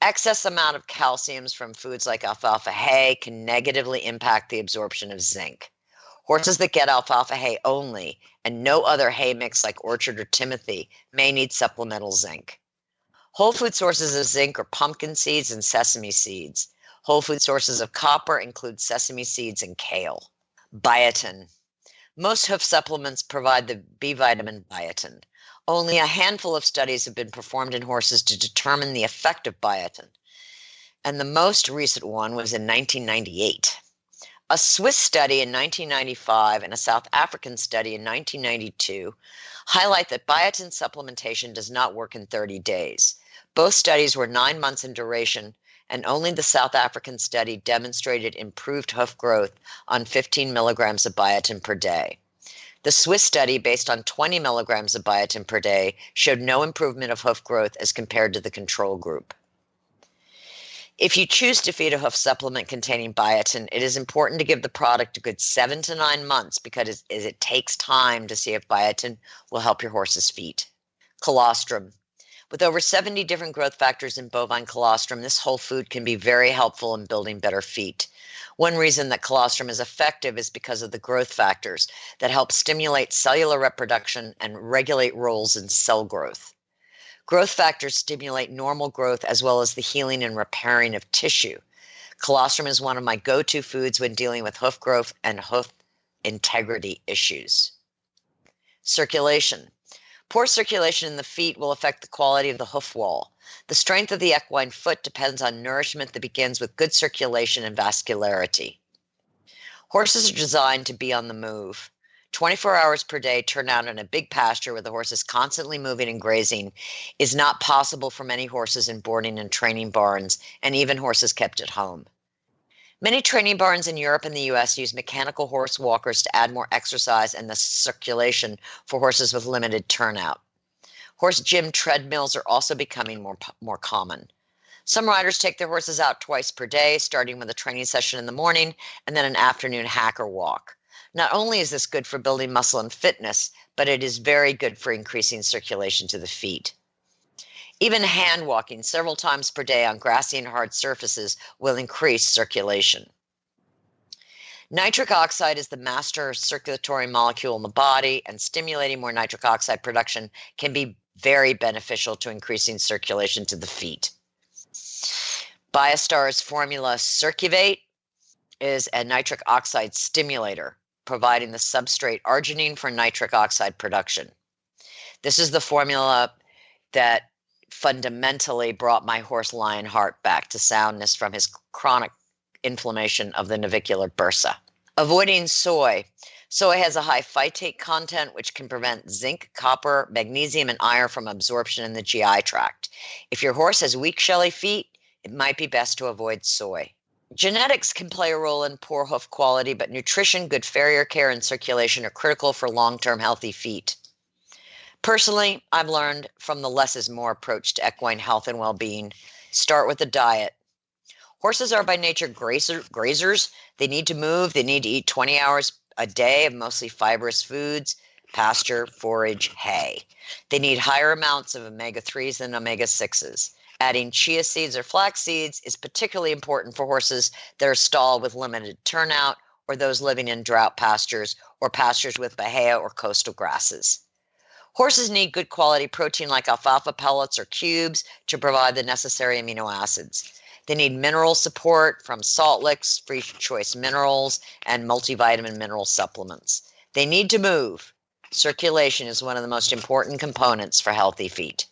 Excess amount of calciums from foods like alfalfa hay can negatively impact the absorption of zinc. Horses that get alfalfa hay only and no other hay mix like Orchard or Timothy may need supplemental zinc. Whole food sources of zinc are pumpkin seeds and sesame seeds. Whole food sources of copper include sesame seeds and kale. Biotin. Most hoof supplements provide the B vitamin biotin. Only a handful of studies have been performed in horses to determine the effect of biotin, and the most recent one was in 1998. A Swiss study in 1995 and a South African study in 1992 highlight that biotin supplementation does not work in 30 days. Both studies were 9 months in duration, and only the South African study demonstrated improved hoof growth on 15 milligrams of biotin per day. The Swiss study, based on 20 milligrams of biotin per day, showed no improvement of hoof growth as compared to the control group. If you choose to feed a hoof supplement containing biotin, it is important to give the product a good 7 to 9 months because it takes time to see if biotin will help your horse's feet. Colostrum. With over 70 different growth factors in bovine colostrum, this whole food can be very helpful in building better feet. One reason that colostrum is effective is because of the growth factors that help stimulate cellular reproduction and regulate roles in cell growth. Growth factors stimulate normal growth as well as the healing and repairing of tissue. Colostrum is one of my go-to foods when dealing with hoof growth and hoof integrity issues. Circulation. Poor circulation in the feet will affect the quality of the hoof wall. The strength of the equine foot depends on nourishment that begins with good circulation and vascularity. Horses are designed to be on the move. 24 hours per day turned out in a big pasture where the horse is constantly moving and grazing is not possible for many horses in boarding and training barns, and even horses kept at home. Many training barns in Europe and the U.S. use mechanical horse walkers to add more exercise and thus circulation for horses with limited turnout. Horse gym treadmills are also becoming more common. Some riders take their horses out twice per day, starting with a training session in the morning and then an afternoon hack or walk. Not only is this good for building muscle and fitness, but it is very good for increasing circulation to the feet. Even hand walking several times per day on grassy and hard surfaces will increase circulation. Nitric oxide is the master circulatory molecule in the body, and stimulating more nitric oxide production can be very beneficial to increasing circulation to the feet. BioStar's formula Circuvate is a nitric oxide stimulator, providing the substrate arginine for nitric oxide production. This is the formula that fundamentally brought my horse Lionheart back to soundness from his chronic inflammation of the navicular bursa. Avoiding soy. Soy has a high phytate content, which can prevent zinc, copper, magnesium, and iron from absorption in the GI tract. If your horse has weak, shelly feet, it might be best to avoid soy. Genetics can play a role in poor hoof quality, but nutrition, good farrier care, and circulation are critical for long-term healthy feet. Personally, I've learned from the less is more approach to equine health and well-being. Start with the diet. Horses are by nature grazers. They need to move. They need to eat 20 hours a day of mostly fibrous foods, pasture, forage, hay. They need higher amounts of omega-3s than omega-6s. Adding chia seeds or flax seeds is particularly important for horses that are stalled with limited turnout, or those living in drought pastures or pastures with bahia or coastal grasses. Horses need good quality protein like alfalfa pellets or cubes to provide the necessary amino acids. They need mineral support from salt licks, free choice minerals, and multivitamin mineral supplements. They need to move. Circulation is one of the most important components for healthy feet.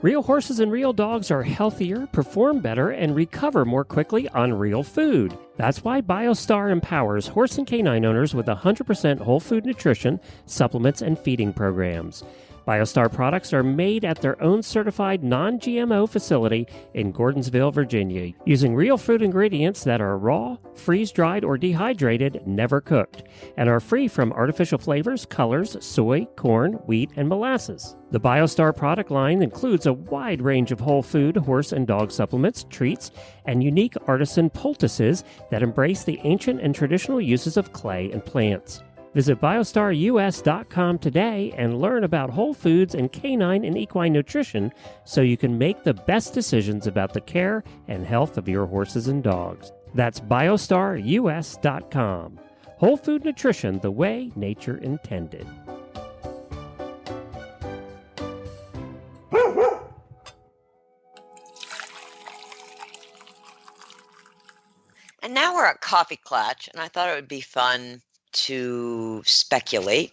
Real horses and real dogs are healthier, perform better, and recover more quickly on real food. That's why BioStar empowers horse and canine owners with 100% whole food nutrition, supplements, and feeding programs. BioStar products are made at their own certified non-GMO facility in Gordonsville, Virginia, using real fruit ingredients that are raw, freeze-dried, or dehydrated, never cooked, and are free from artificial flavors, colors, soy, corn, wheat, and molasses. The BioStar product line includes a wide range of whole food, horse and dog supplements, treats, and unique artisan poultices that embrace the ancient and traditional uses of clay and plants. Visit biostarus.com today and learn about whole foods and canine and equine nutrition so you can make the best decisions about the care and health of your horses and dogs. That's biostarus.com. Whole food nutrition the way nature intended. And now we're at Coffee Klatch, and I thought it would be fun to speculate.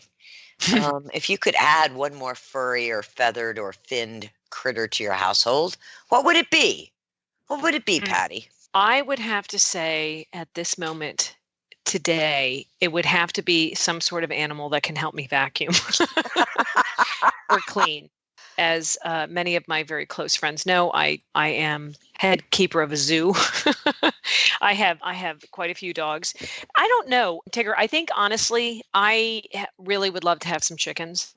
If you could add one more furry or feathered or finned critter to your household, what would it be? What would it be, Patty? I would have to say at this moment today, it would have to be some sort of animal that can help me vacuum or clean. As many of my very close friends know, I am head keeper of a zoo. I have quite a few dogs. I don't know, Tigger. I think honestly, I really would love to have some chickens.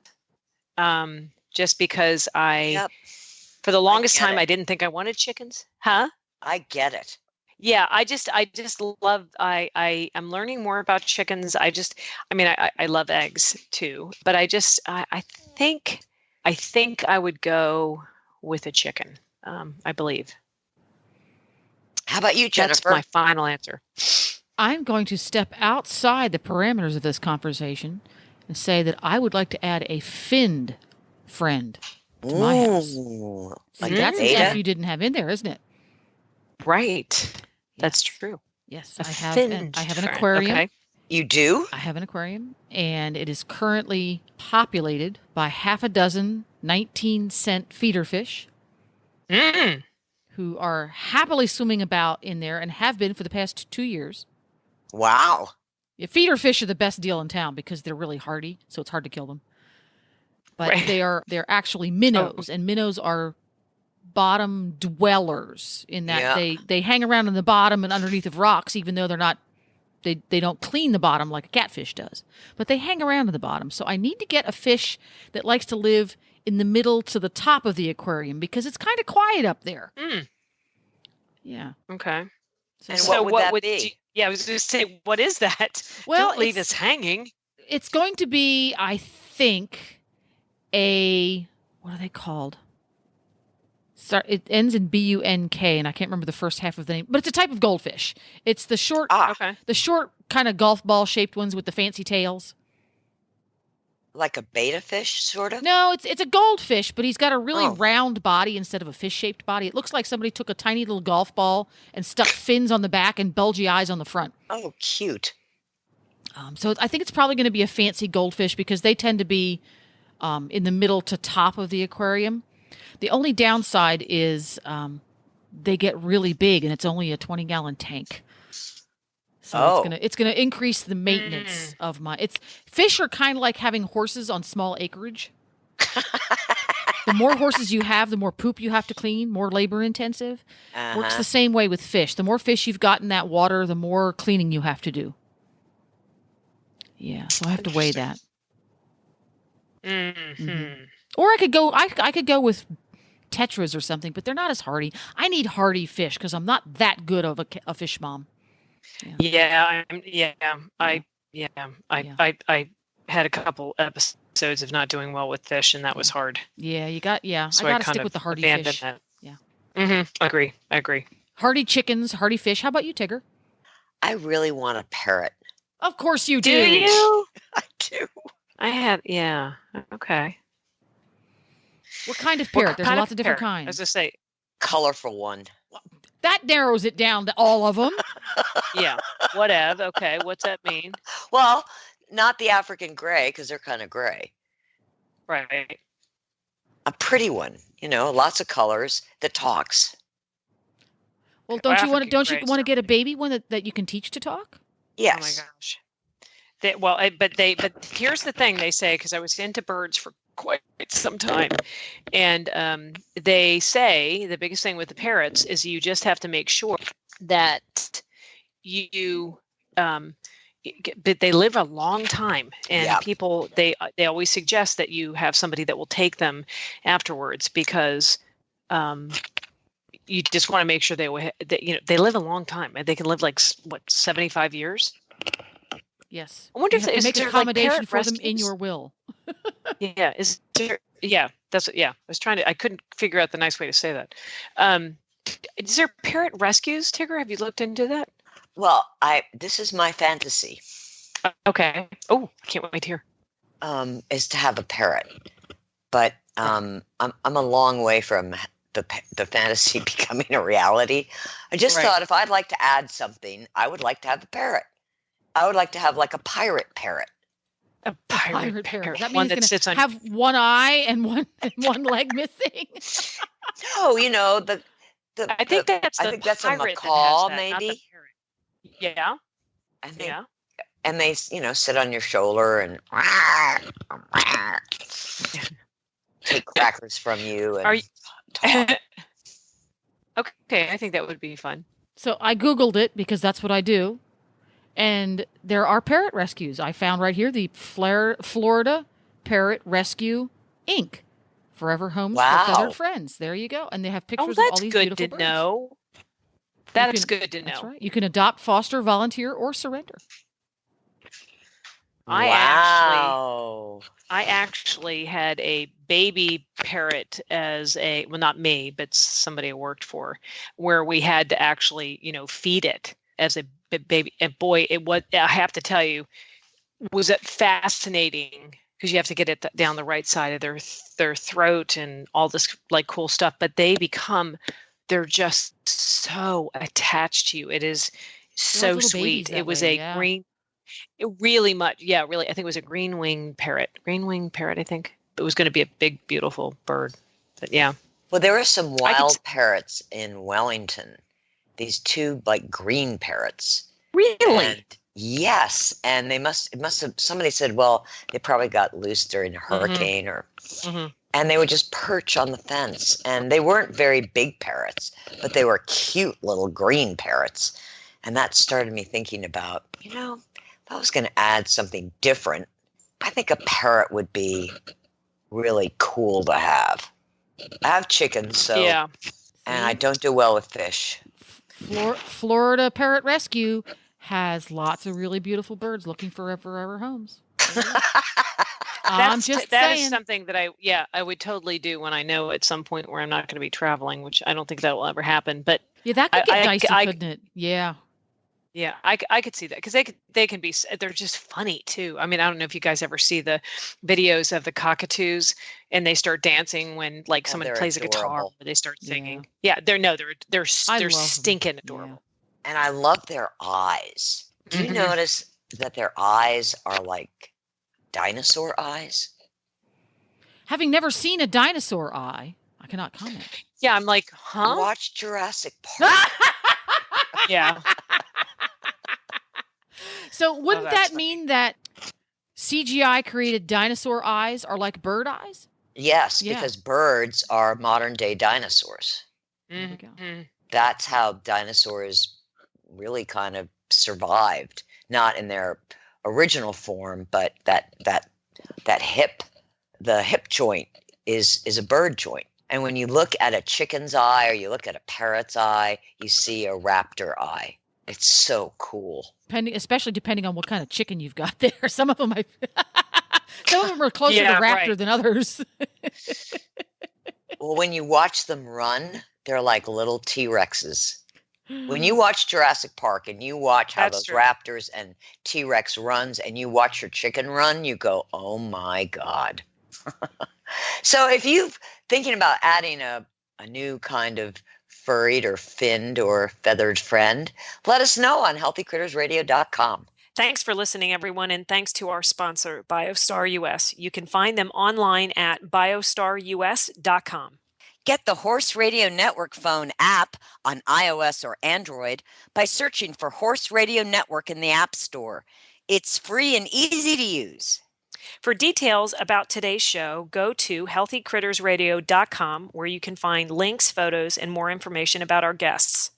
Just because for the longest time, I didn't think I wanted chickens. Huh? I get it. Yeah, I just love. I'm learning more about chickens. I love eggs too, but I think I would go with a chicken. I believe. How about you, Jennifer? That's my final answer. I'm going to step outside the parameters of this conversation and say that I would like to add a finned friend to my house. Like That's an Ada? F you didn't have in there, isn't it? Right. That's true. Yes, A I have an friend. aquarium. Okay. You do? I have an aquarium, and it is currently populated by half a dozen 19-cent feeder fish who are happily swimming about in there and have been for the past 2 years. Wow. Yeah, feeder fish are the best deal in town because they're really hardy, so it's hard to kill them. But Right. they're actually minnows, and minnows are bottom dwellers in that they hang around in the bottom and underneath of rocks, even though they're not. They don't clean the bottom like a catfish does, but they hang around in the bottom. So I need to get a fish that likes to live in the middle to the top of the aquarium because it's kind of quiet up there. Yeah. Okay. And So what would that be? I was going to say, what is that? Well, Don't leave us hanging. it's going to be, I think, what are they called? It ends in BUNK, and I can't remember the first half of the name, but it's a type of goldfish. It's the short, Okay. the short kind of golf ball shaped ones with the fancy tails. Like a betta fish, sort of? No, it's a goldfish, but he's got a really Oh. round body instead of a fish-shaped body. It looks like somebody took a tiny little golf ball and stuck fins on the back and bulgy eyes on the front. Oh, cute. So I think it's probably going to be a fancy goldfish because they tend to be in the middle to top of the aquarium. The only downside is they get really big, and it's only a 20-gallon tank. So it's gonna increase the maintenance of fish are kind of like having horses on small acreage. The more horses you have, the more poop you have to clean, more labor intensive. Works the same way with fish. The more fish you've got in that water, the more cleaning you have to do. Yeah, so I have to weigh that. Or I could go with tetras or something, but they're not as hardy. I need hardy fish because I'm not that good of a fish mom. I had a couple episodes of not doing well with fish, and that was hard. Yeah, I So got to stick with the hardy fish. That. Yeah. I agree. Hardy chickens, hardy fish. How about you, Tigger? I really want a parrot. Of course you do. Do you? I do. I have, okay. What kind of parrot? There's lots of different kinds. As I say, Colorful one. That narrows it down to all of them. yeah, whatever. Okay, what's that mean? Well, not the African gray, because they're kind of gray. Right. A pretty one, lots of colors that talks. Well, don't you want African to get a baby one that you can teach to talk? Yes. Oh my gosh. But here's the thing they say, because I was into birds for quite some time. And they say the biggest thing with the parrots is you just have to make sure that you but they live a long time, and people they always suggest that you have somebody that will take them afterwards, because you just want to make sure they live a long time, and they can live like 75 years. Yes. I wonder You if have to make there, accommodation like, for them rescues? in your will. Yeah, is there? Yeah, that's yeah. I couldn't figure out the nice way to say that. Is there parrot rescues, Tigger? Have you looked into that? Well, this is my fantasy. Okay. Oh, I can't wait to hear. Is to have a parrot, but I'm a long way from the fantasy becoming a reality. I just thought if I'd like to add something, I would like to have a parrot. I would like to have like a pirate parrot. A pirate parrot. That One means that sits on. have one eye and one leg missing. No, you know I think that's a macaw, maybe. Yeah. I think. Yeah. And they, sit on your shoulder and take crackers from you and talk. Okay, I think that would be fun. So I Googled it because that's what I do. And there are parrot rescues. I found right here the Florida Parrot Rescue Inc. Forever Homes for Feathered Friends. There you go. And they have pictures of all these beautiful birds. That's good to know. That's good to know. That's right. You can adopt, foster, volunteer, or surrender. I actually had a baby parrot as not me, but somebody I worked for, where we had to actually, feed it as a baby. And boy, I have to tell you, was it fascinating, because you have to get it down the right side of their throat and all this like cool stuff. But they're just so attached to you. It is so sweet. It was green. It really much. Yeah, really. I think it was a green-winged parrot. Green-winged parrot, I think. It was going to be a big, beautiful bird. But yeah. Well, there are some wild parrots in Wellington. These two like green parrots. Really? Yes. And it must have, somebody said, well, they probably got loose during a hurricane and they would just perch on the fence. And they weren't very big parrots, but they were cute little green parrots. And that started me thinking about, if I was going to add something different, I think a parrot would be really cool to have. I have chickens, and I don't do well with fish. Florida Parrot Rescue has lots of really beautiful birds looking for forever homes. I'm just saying. That is something that I would totally do when I know at some point where I'm not going to be traveling, which I don't think that will ever happen. But yeah, that could get dicey, couldn't it? Yeah. Yeah, I could see that, because they're just funny too. I mean, I don't know if you guys ever see the videos of the cockatoos and they start dancing when like someone plays adorable. A guitar, or they start singing. Yeah, they're stinking adorable. Yeah. And I love their eyes. Do you notice that their eyes are like dinosaur eyes? Having never seen a dinosaur eye, I cannot comment. Yeah, I'm like, huh? Watch Jurassic Park. Yeah. So wouldn't that mean that CGI created dinosaur eyes are like bird eyes? Yes, because birds are modern day dinosaurs. Mm-hmm. That's how dinosaurs really kind of survived, not in their original form, but that hip, the hip joint is a bird joint. And when you look at a chicken's eye or you look at a parrot's eye, you see a raptor eye. It's so cool. Especially depending on what kind of chicken you've got there. Some of them are closer to raptor than others. Well, when you watch them run, they're like little T-Rexes. When you watch Jurassic Park and you watch how those raptors and T-Rex runs and you watch your chicken run, you go, oh my God. So if you're thinking about adding a new kind of furried or finned or feathered friend, let us know on healthycrittersradio.com. Thanks for listening, everyone, and thanks to our sponsor, BioStar US. You can find them online at biostarus.com. Get the Horse Radio Network phone app on iOS or Android by searching for Horse Radio Network in the App Store. It's free and easy to use. For details about today's show, go to healthycrittersradio.com where you can find links, photos, and more information about our guests.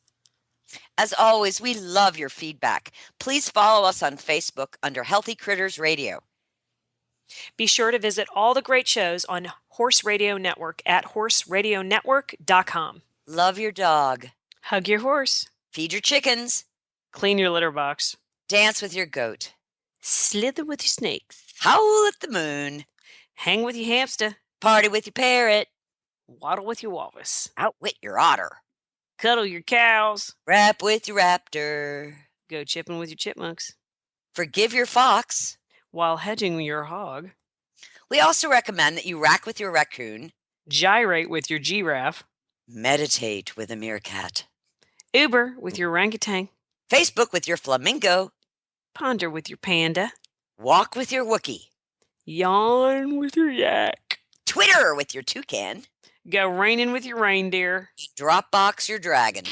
As always, we love your feedback. Please follow us on Facebook under Healthy Critters Radio. Be sure to visit all the great shows on Horse Radio Network at horseradionetwork.com. Love your dog. Hug your horse. Feed your chickens. Clean your litter box. Dance with your goat. Slither with your snakes. Howl at the moon. Hang with your hamster. Party with your parrot. Waddle with your walrus. Outwit your otter. Cuddle your cows. Rap with your raptor. Go chipping with your chipmunks. Forgive your fox. While hedging your hog. We also recommend that you rack with your raccoon. Gyrate with your giraffe. Meditate with a meerkat. Uber with your orangutan. Facebook with your flamingo. Ponder with your panda. Walk with your Wookiee. Yawn with your yak. Twitter with your toucan. Go raining with your reindeer. Dropbox your dragon.